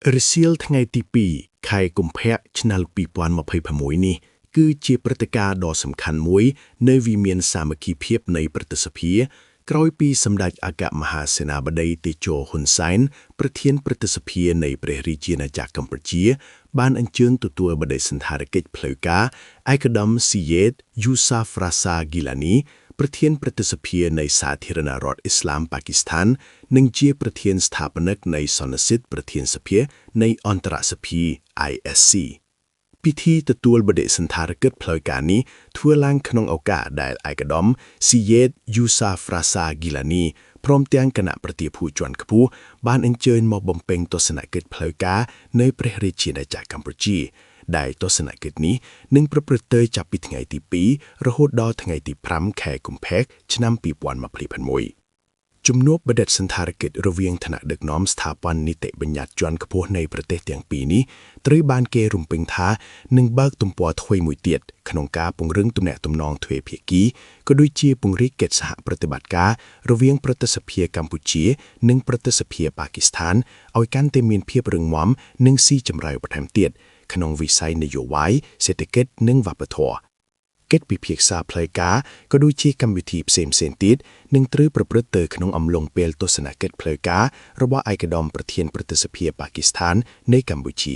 រសៀលថ្ងៃទី2ខែកុម្ភៈឆ្នាំ2026នេះគឺជាព្រឹត្តិការណ៍ដ៏សំខាន់មួយនៃវិមានសាមគ្គីភាពនៃប្រតិសភាក្រោយពីសម្ដេចអគ្គមហាសេនាបតីតេជោហ៊ុនសែនប្រធានប្រតិសភានៃព្រះរាជាណាចក្រកម្ពុជាបានអញ្ជើញទទួលបដិសណ្ឋារកិច្ចផ្លូវការឯកឧត្តមស៊ីយេតយូសាហ្វរ៉ាសាហ្គីឡានីប្រធានប្រតិសភានៃសាធារណរដ្ឋអ៊ីស្លាមប៉ាគីស្ថាននិងជាប្រធានស្ថាបនិកនៃសន្និសីទប្រធានសភានៃអន្តរសភា ISC ពិធីទទួលបដិសណ្ឋារកិច្ចផ្លូវការនេះធ្វើឡើងក្នុងឱកាសដែលឯកឧត្តមស៊ីយេតយូសាហ្វរ៉ាសាហ្គីឡានីព្រមទាំងគណៈប្រតិភូជាន់ខ្ពស់បានអញ្ជើញមកបំពេញទស្សនកិច្ចផ្លូវការនៅព្រះរាជាណាចក្រកម្ពុជាដែលទស្សនកិច្ចនេះនឹងប្រព្រឹត្តទៅចាប់ពីថ្ងៃទី2រហូតដល់ថ្ងៃទី5ខែកុម្ភៈឆ្នាំ2026ជំនួបបដិសណ្ឋារកិច្ចរវាងថ្នាក់ដឹកនាំស្ថាប័ននីតិបញ្ញត្តិជាន់ខ្ពស់នៃប្រទេសទាំងពីរនេះត្រូវបានគេរំពឹងថានឹងបើកទំព័រថ្មីមួយទៀតក្នុងការពង្រឹងទំនាក់ទំនងទ្វេភាគីក៏ដូចជាពង្រីកកិច្ចសហប្រតិបត្តិការរវាងប្រតិសភាកម្ពុជានិងប្រតិសភាប៉ាគីស្ថានឲ្យកាន់តែមានភាពរឹងមាំនិងស៊ីជម្រៅបន្ថែមទៀតក្នុងវិស័យនយោបាយសេដ្ឋកិច្ចនិងវប្បធម៌កិច្ចពិភាក្សាផ្លូវការក៏ដូចជាកម្មវិធីផ្សេងៗទៀតនឹងត្រូវប្រព្រឹត្តទៅក្នុងអំឡុងពេលទស្សនកិច្ចផ្លូវការរបស់ឯកឧត្តមប្រធានប្រតិសភាប៉ាគីស្ថាននៃកម្ពុជា